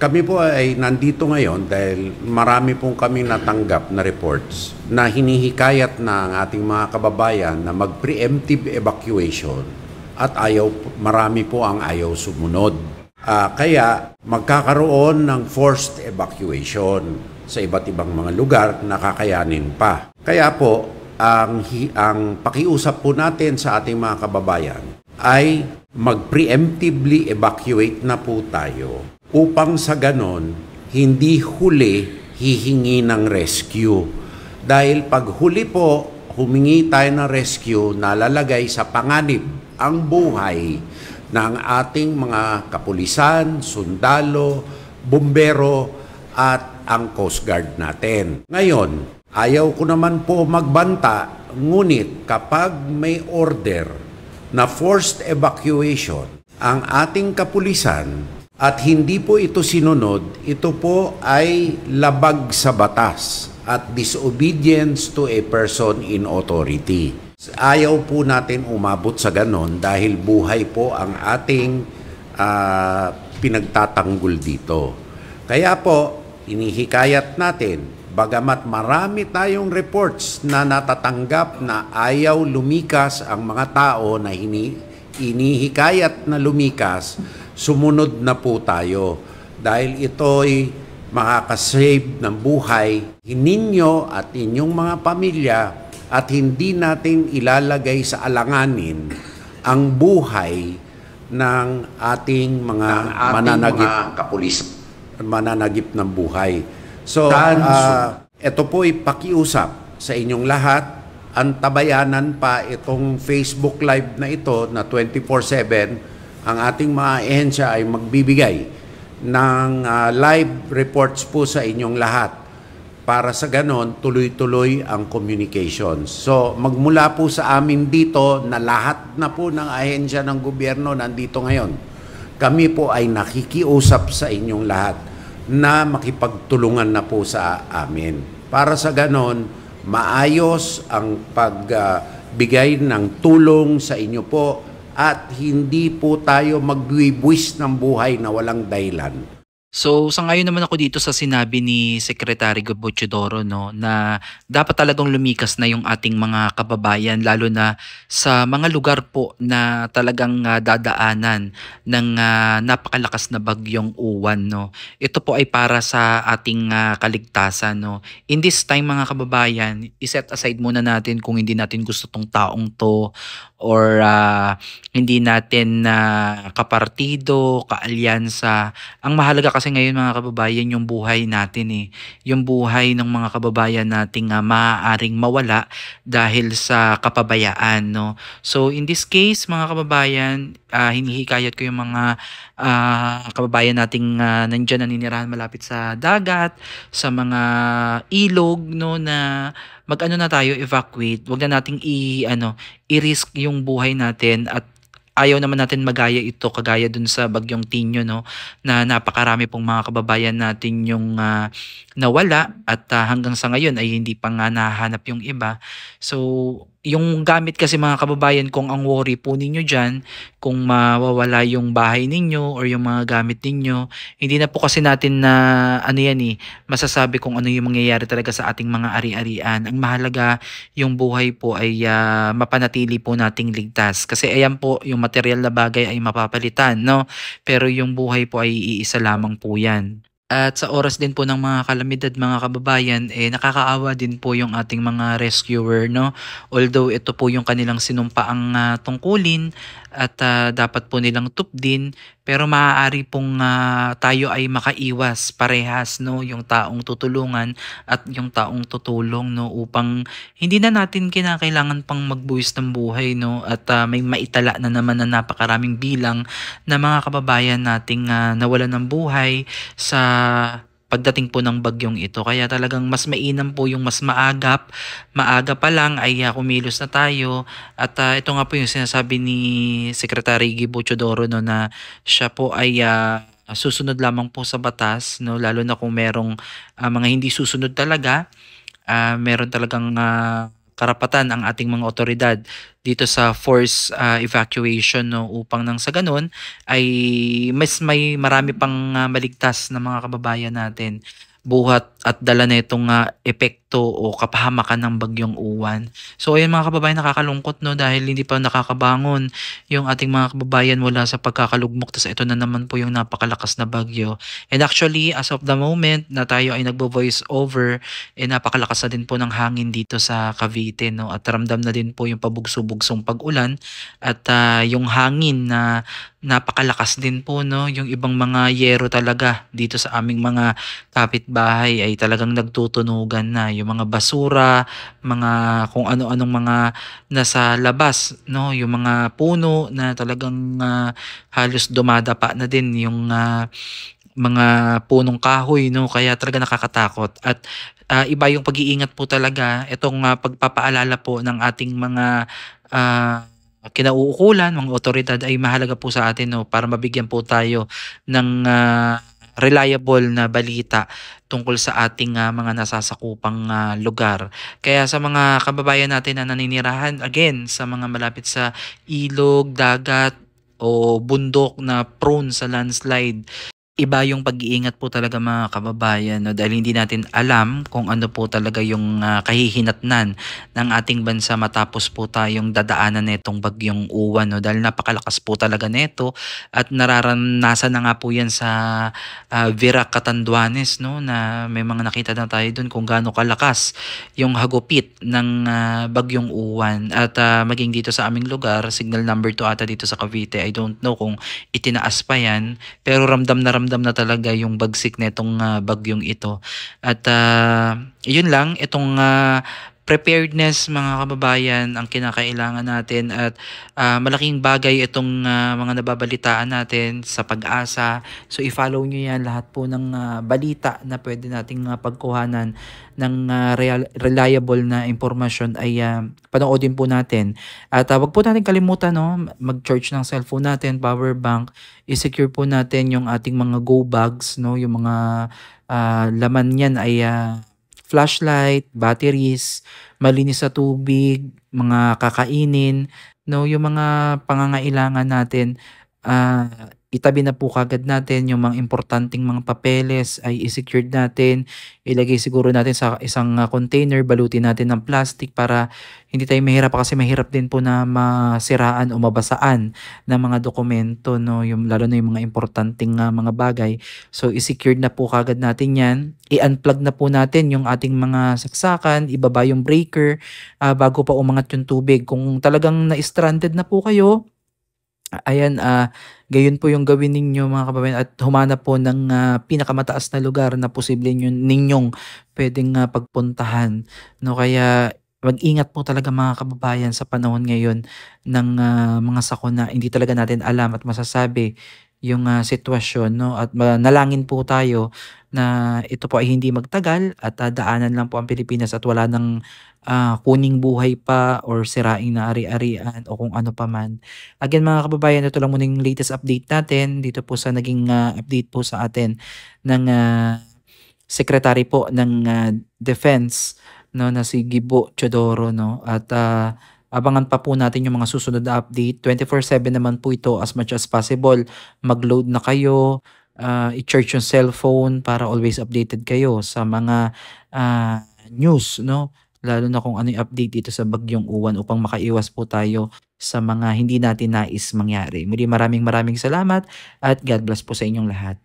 Kami po ay nandito ngayon dahil marami pong kami natanggap na reports na hinihikayat na ang ating mga kababayan na mag-preemptive evacuation at marami po ang ayaw sumunod. Kaya magkakaroon ng forced evacuation sa iba't ibang mga lugar na kakayanin pa. Kaya po, ang pakiusap po natin sa ating mga kababayan ay mag-preemptively evacuate na po tayo upang sa ganon, hindi huli hihingi ng rescue. Dahil pag huli po, humingi tayo ng rescue, nalalagay sa panganib ang buhay ng ating mga kapulisan, sundalo, bumbero, at ang Coast Guard natin. Ngayon, ayaw ko naman po magbanta, ngunit kapag may order na forced evacuation, ang ating kapulisan, at hindi po ito sinunod, ito po ay labag sa batas at disobedience to a person in authority. Ayaw po natin umabot sa ganon dahil buhay po ang ating pinagtatanggol dito. Kaya po, inihikayat natin, bagamat marami tayong reports na natatanggap na ayaw lumikas ang mga tao na inihikayat na lumikas, sumunod na po tayo dahil ito'y makakasave ng buhay ninyo at inyong mga pamilya at hindi natin ilalagay sa alanganin ang buhay ng ating mga mananagip ng buhay. So, ito po'y pakiusap sa inyong lahat. Antabayanan pa itong Facebook Live na ito na 24/7. Ang ating mga ehensya ay magbibigay ng live reports po sa inyong lahat para sa ganon tuloy-tuloy ang communications. So magmula po sa amin dito na lahat na po ng ahensya ng gobyerno nandito ngayon, kami po ay nakikiusap sa inyong lahat na makipagtulungan na po sa amin. Para sa ganon, maayos ang pagbigay ng tulong sa inyo po at hindi po tayo magbuwis ng buhay na walang dahilan. So, sangayon naman ako dito sa sinabi ni Secretary Bochidoro, no, na dapat talagang lumikas na yung ating mga kababayan, lalo na sa mga lugar po na talagang dadaanan ng napakalakas na bagyong Uwan, no. Ito po ay para sa ating kaligtasan, no. In this time, mga kababayan, iset aside muna natin kung hindi natin gusto tong taong to or hindi natin kapartido, kaalyansa. Ang mahalaga kasi ngayon, mga kababayan, yung buhay natin eh. Yung buhay ng mga kababayan nating maaaring mawala dahil sa kapabayaan, no. So in this case, mga kababayan, hinihikayat ko yung mga kababayan nating nandiyan naninirahan malapit sa dagat, sa mga ilog, no, na mag-ano na tayo, evacuate. Huwag na nating i-risk yung buhay natin at ayaw naman natin magaya ito kagaya dun sa bagyong Tinyo, no, na napakarami pong mga kababayan natin yung nawala at hanggang sa ngayon ay hindi pa nga nahanap yung iba. So yung gamit kasi, mga kababayan, kung ang worry po ninyo dyan, kung mawawala yung bahay ninyo or yung mga gamit ninyo, hindi na po kasi natin na masasabi kung ano yung mangyayari talaga sa ating mga ari-arian. Ang mahalaga, yung buhay po ay mapanatili po nating ligtas. Kasi ayan po, yung material na bagay ay mapapalitan, no? Pero yung buhay po ay iisa lamang po yan. At sa oras din po ng mga kalamidad, mga kababayan, nakakaawa din po yung ating mga rescuer, no? Although ito po yung kanilang sinumpaang tungkulin at dapat po nilang tupdin, pero maaari pong tayo ay makaiwas parehas, no? Yung taong tutulungan at yung taong tutulong, no? Upang hindi na natin kinakailangan pang magbuwis ng buhay, no? At may maitala na naman na napakaraming bilang na mga kababayan nating nawalan ng buhay sa pagdating po ng bagyong ito. Kaya talagang mas mainam po yung mas maaga pa lang ay kumilos na tayo. At ito nga po yung sinasabi ni Secretary Bochidoro, no, na siya po ay susunod lamang po sa batas, no, lalo na kung merong mga hindi susunod talaga, meron talagang karapatan ang ating mga otoridad dito sa force evacuation, no, upang nang sa ganun ay mas may marami pang maligtas na mga kababayan natin buhat at dala na itong epekto o kapahamakan ng bagyong uwan. So ayun mga kababayan, nakakalungkot no dahil hindi pa nakakabangon yung ating mga kababayan mula sa pagkakalugmok. Tapos ito na naman po yung napakalakas na bagyo. And actually, as of the moment na tayo ay nagbo-voice over, napakalakas na din po ng hangin dito sa Cavite, no? At ramdam na din po yung pabugso-bugsong pag-ulan at yung hangin na napakalakas din po, no? Yung ibang mga yero talaga dito sa aming mga kapitbahay ay talagang nagtutunugan na. Yung mga basura, mga kung ano-anong mga nasa labas, no? Yung mga puno na talagang halos dumadapa na din yung mga punong kahoy, no? Kaya talaga nakakatakot. At iba yung pag-iingat po talaga. Itong pagpapaalala po ng ating mga kinauukulan, mga otoridad ay mahalaga po sa atin, no, para mabigyan po tayo ng reliable na balita tungkol sa ating mga nasasakupang lugar. Kaya sa mga kababayan natin na naninirahan, again, sa mga malapit sa ilog, dagat, o bundok na prone sa landslide, iba yung pag-iingat po talaga mga kababayan, no, dahil hindi natin alam kung ano po talaga yung kahihinatnan ng ating bansa matapos po tayong dadaanan nitong bagyong uwan, no, dahil napakalakas po talaga nito at nararanasan na nga po yan sa Virac, Catanduanes, no, na may mga nakita na tayo dun kung gaano kalakas yung hagupit ng bagyong uwan. At maging dito sa aming lugar, signal number 2 ata dito sa Cavite, I don't know kung itinaas pa yan, pero ramdam na talaga yung bagsik nitong bagyong ito. At yun lang, itong preparedness mga kababayan ang kinakailangan natin at malaking bagay itong mga nababalitaan natin sa Pag-asa. So i-follow nyo yan, lahat po ng balita na pwede nating pagkuhanan ng reliable na impormasyon ay panoodin po natin. At wag po natin kalimutan, no, mag-charge ng cellphone natin, power bank, i-secure po natin yung ating mga go bags, no, yung mga laman niyan ay flashlight, batteries, malinis sa tubig, mga kakainin, no, yung mga pangangailangan natin, ah, itabi na po kagad natin yung mga importanteng mga papeles ay i-secured natin, ilagay siguro natin sa isang container, balutin natin ng plastic para hindi tayo mahirap kasi mahirap din po na masiraan o mabasaan ng mga dokumento, no, yung lalo na yung mga importanteng mga bagay. So i-secured na po kagad natin 'yan. I-unplug na po natin yung ating mga saksakan, ibaba yung breaker bago pa umangat yung tubig. Kung talagang na-stranded na po kayo, ayan, gayon po yung gawin ninyo mga kababayan at humanap po ng pinakamataas na lugar na posible ninyong pwedeng pagpuntahan, no? Kaya mag-ingat po talaga mga kababayan sa panahon ngayon ng mga sakuna. Hindi talaga natin alam at masasabi yung sitwasyon, no? At manalangin po tayo na ito po ay hindi magtagal at daanan lang po ang Pilipinas at wala ng kuning buhay pa or siraing na ari-arian o kung ano pa man. Again mga kababayan, ito lang muna yung latest update natin dito po sa naging update po sa atin ng Secretary po ng Defense, no, na si Gibo Teodoro, no. At abangan pa po natin yung mga susunod na update. 24/7 naman po ito as much as possible. Mag-load na kayo, i-charge yung cellphone para always updated kayo sa mga news, no? Lalo na kung ano yung update dito sa bagyong uwan upang makaiwas po tayo sa mga hindi natin nais mangyari. Muli maraming salamat at God bless po sa inyong lahat.